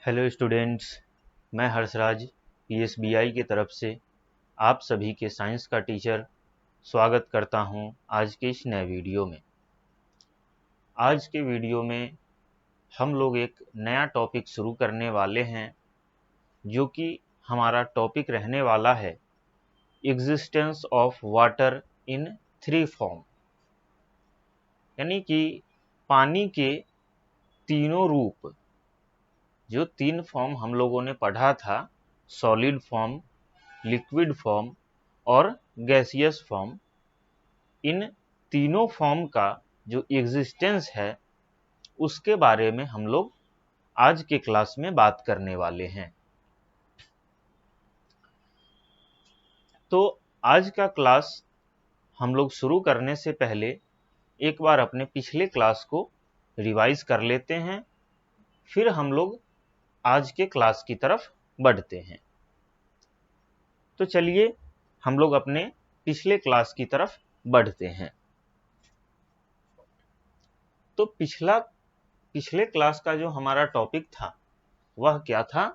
Hello students, मैं हर्षराज पीएसबीआई की तरफ से आप सभी के साइंस का टीचर स्वागत करता हूं आज के इस नए वीडियो में। आज के वीडियो में हम लोग एक नया टॉपिक शुरू करने वाले हैं जो कि हमारा टॉपिक रहने वाला है existence of water in three form, यानी कि पानी के तीनों रूप। जो तीन फॉर्म हम लोगों ने पढ़ा था, सॉलिड फॉर्म, लिक्विड फॉर्म और गैसियस फॉर्म, इन तीनों फॉर्म का जो एग्जिस्टेंस है उसके बारे में हम लोग आज के क्लास में बात करने वाले हैं। तो आज का क्लास हम लोग शुरू करने से पहले एक बार अपने पिछले क्लास को रिवाइज कर लेते हैं, फिर हम लोग आज के क्लास की तरफ बढ़ते हैं। तो चलिए हम लोग अपने पिछले क्लास की तरफ बढ़ते हैं। तो पिछले क्लास का जो हमारा टॉपिक था वह क्या था?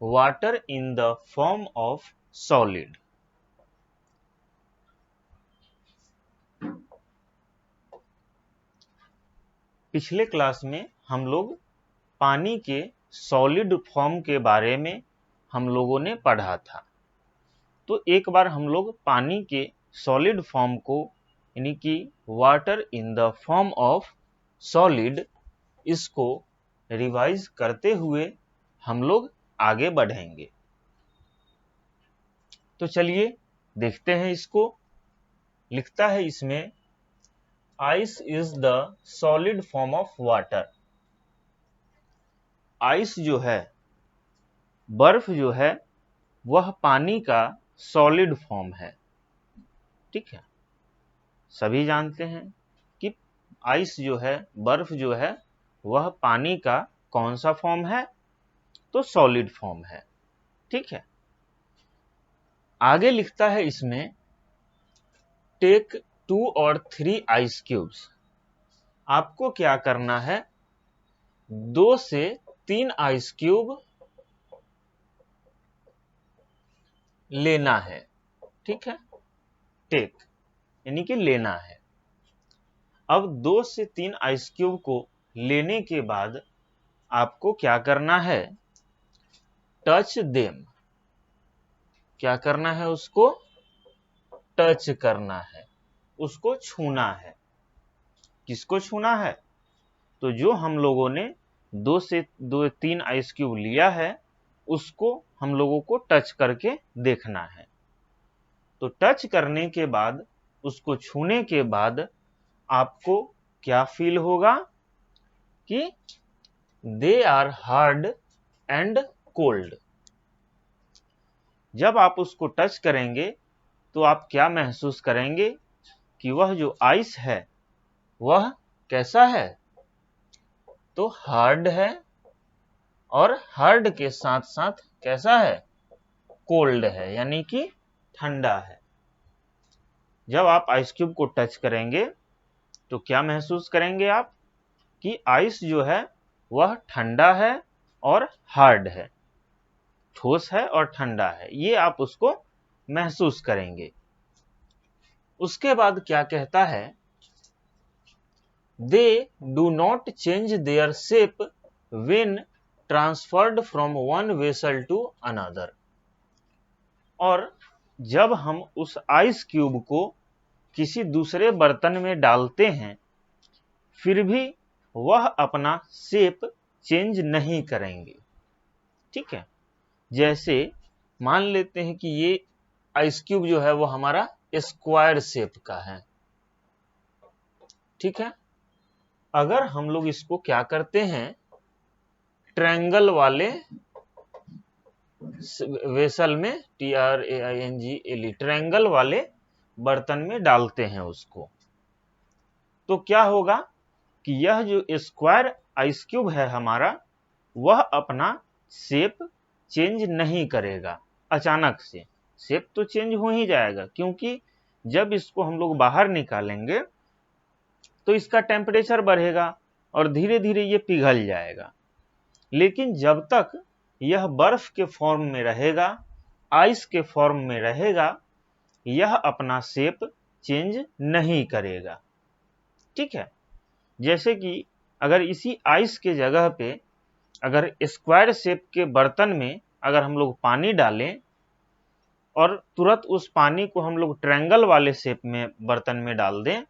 Water in the form of solid. पिछले क्लास में हम लोग पानी के सॉलिड फॉर्म के बारे में हम लोगों ने पढ़ा था। तो एक बार हम लोग पानी के सॉलिड फॉर्म को, यानी कि water in the form of solid, इसको रिवाइज करते हुए हम लोग आगे बढ़ेंगे। तो चलिए देखते हैं इसको। लिखता है इसमें, ice is the solid form of water. Ice जो है, बर्फ जो है, वह पानी का सॉलिड फॉर्म है। ठीक है, सभी जानते हैं कि आइस जो है, बर्फ जो है, वह पानी का कौन सा फॉर्म है? तो सॉलिड फॉर्म है। ठीक है, आगे लिखता है इसमें, टेक 2 और 3 आइस क्यूब्स। आपको क्या करना है? 2 से 3 आइस क्यूब लेना है। ठीक है, टेक यानी कि लेना है। अब 2 से 3 आइस क्यूब को लेने के बाद आपको क्या करना है? Touch them. क्या करना है? उसको टच करना है, उसको छूना है। किसको छूना है? तो जो हम लोगों ने 2 से 3 आइस क्यूब लिया है उसको हम लोगों को टच करके देखना है। तो टच करने के बाद, उसको छूने के बाद आपको क्या फील होगा? कि they are hard and cold. जब आप उसको टच करेंगे तो आप क्या महसूस करेंगे? कि वह जो आइस है वह कैसा है? तो हार्ड है, और हार्ड के साथ साथ कैसा है? कोल्ड है, यानी कि ठंडा है। जब आप आइस क्यूब को टच करेंगे तो क्या महसूस करेंगे आप? कि आइस जो है वह ठंडा है और हार्ड है, ठोस है और ठंडा है, ये आप उसको महसूस करेंगे। उसके बाद क्या कहता है? They do not change their shape when transferred from one vessel to another. और जब हम उस आइस क्यूब को किसी दूसरे बर्तन में डालते हैं, फिर भी वह अपना शेप चेंज नहीं करेंगे। ठीक है, जैसे मान लेते हैं कि ये आइस क्यूब जो है वो हमारा स्क्वायर शेप का है। ठीक है, अगर हम लोग इसको क्या करते हैं? ट्रायंगल वाले वेसल में, TRAINGLE, ट्रायंगल वाले बर्तन में डालते हैं उसको, तो क्या होगा? कि यह जो स्क्वायर आइस क्यूब है हमारा, वह अपना शेप चेंज नहीं करेगा। अचानक से शेप तो चेंज हो ही जाएगा, क्योंकि जब इसको हम लोग बाहर निकालेंगे तो इसका टेम्परेचर बढ़ेगा और धीरे धीरे ये पिघल जाएगा। लेकिन जब तक यह बर्फ के फॉर्म में रहेगा, आइस के फॉर्म में रहेगा, यह अपना शेप चेंज नहीं करेगा। ठीक है, जैसे कि अगर इसी आइस के जगह पे अगर स्क्वायर शेप के बर्तन में अगर हम लोग पानी डालें और तुरंत उस पानी को हम लोग ट्रायंगल वाले शेप में बर्तन में डाल दें,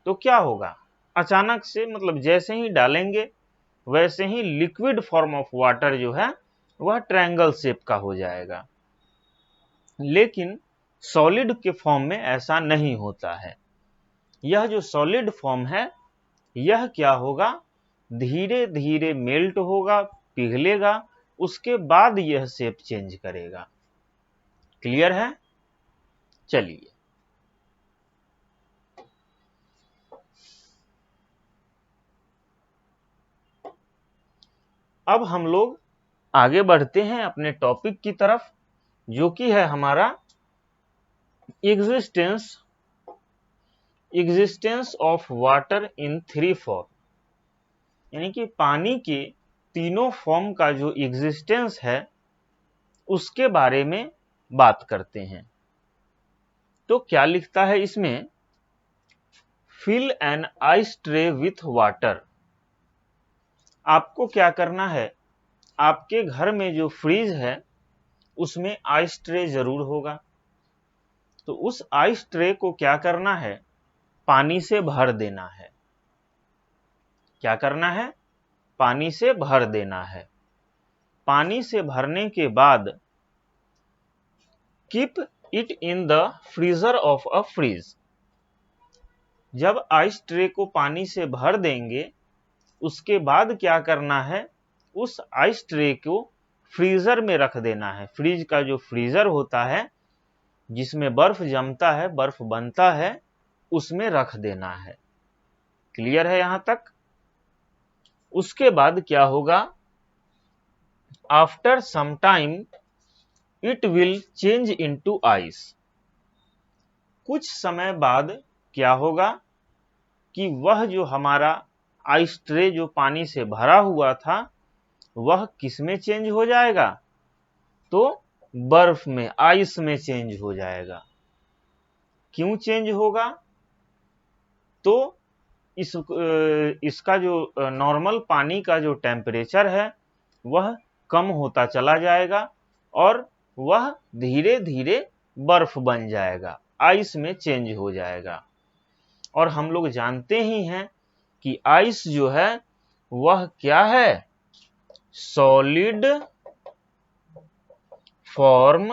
तो क्या होगा? अचानक से, मतलब जैसे ही डालेंगे वैसे ही लिक्विड फॉर्म ऑफ वाटर जो है वह ट्रायंगल शेप का हो जाएगा। लेकिन सॉलिड के फॉर्म में ऐसा नहीं होता है। यह जो सॉलिड फॉर्म है यह क्या होगा? धीरे धीरे मेल्ट होगा, पिघलेगा, उसके बाद यह शेप चेंज करेगा। क्लियर है? चलिए अब हम लोग आगे बढ़ते हैं अपने टॉपिक की तरफ, जो कि है हमारा existence of water in 3 form, यानी कि पानी के तीनों फॉर्म का जो एग्जिस्टेंस है उसके बारे में बात करते हैं। तो क्या लिखता है इसमें? Fill an ice tray with water. आपको क्या करना है? आपके घर में जो फ्रिज है उसमें आइस ट्रे जरूर होगा, तो उस आइस ट्रे को क्या करना है? पानी से भर देना है। क्या करना है? पानी से भर देना है। पानी से भरने के बाद keep it in the freezer of a fridge. जब आइस ट्रे को पानी से भर देंगे उसके बाद क्या करना है? उस आइस ट्रे को फ्रीजर में रख देना है। फ्रिज का जो फ्रीजर होता है जिसमें बर्फ जमता है, बर्फ बनता है, उसमें रख देना है। क्लियर है यहां तक? उसके बाद क्या होगा? After some time it will change into ice. कुछ समय बाद क्या होगा कि वह जो हमारा आइस ट्रे जो पानी से भरा हुआ था वह किस में चेंज हो जाएगा? तो बर्फ में, आइस में चेंज हो जाएगा। क्यों चेंज होगा? तो इसका जो नॉर्मल पानी का जो टेम्परेचर है वह कम होता चला जाएगा और वह धीरे धीरे बर्फ बन जाएगा, आइस में चेंज हो जाएगा। और हम लोग जानते ही हैं कि आइस जो है वह क्या है? सॉलिड फॉर्म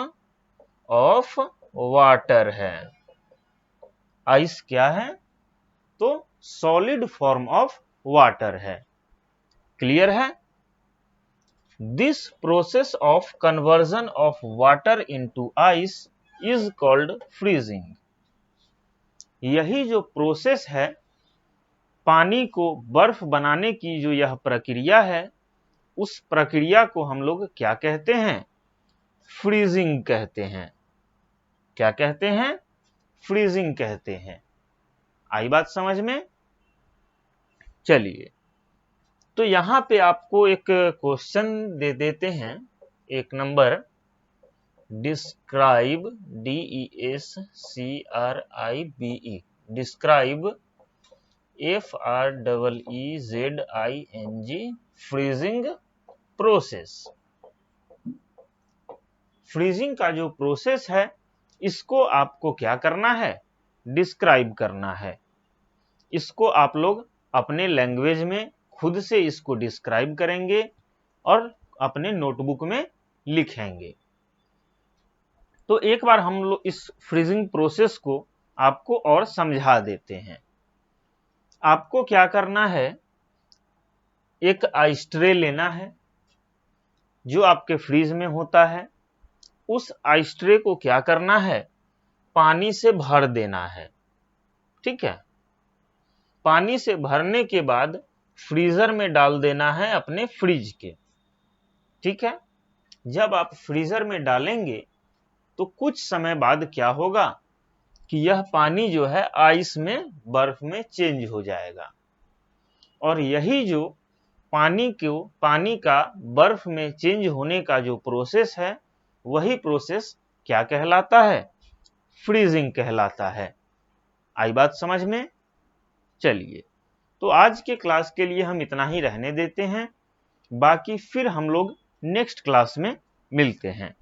ऑफ वाटर है। आइस क्या है? तो सॉलिड फॉर्म ऑफ वाटर है। क्लियर है? This process of conversion of water into ice is called freezing. यही जो प्रोसेस है, पानी को बर्फ बनाने की जो यह प्रक्रिया है, उस प्रक्रिया को हम लोग क्या कहते हैं? फ्रीजिंग कहते हैं। क्या कहते हैं? फ्रीजिंग कहते हैं। आई बात समझ में? चलिए, तो यहां पे आपको एक क्वेश्चन दे देते हैं, एक number. Describe, DESCRIBE, describe FREEZING freezing process. Freezing का जो प्रोसेस है इसको आपको क्या करना है? डिस्क्राइब करना है। इसको आप लोग अपने लैंग्वेज में खुद से इसको डिस्क्राइब करेंगे और अपने नोटबुक में लिखेंगे। तो एक बार हम लोग इस फ्रीजिंग प्रोसेस को आपको और समझा देते हैं। आपको क्या करना है? एक आइस ट्रे लेना है जो आपके फ्रीज में होता है। उस आइस ट्रे को क्या करना है? पानी से भर देना है। ठीक है, पानी से भरने के बाद फ्रीजर में डाल देना है अपने फ्रिज के। ठीक है, जब आप फ्रीजर में डालेंगे तो कुछ समय बाद क्या होगा कि यह पानी जो है आइस में, बर्फ में चेंज हो जाएगा। और यही जो पानी का बर्फ में चेंज होने का जो प्रोसेस है वही प्रोसेस क्या कहलाता है? फ्रीजिंग कहलाता है। आई बात समझ में? चलिए, तो आज के क्लास के लिए हम इतना ही रहने देते हैं, बाकी फिर हम लोग नेक्स्ट क्लास में मिलते हैं।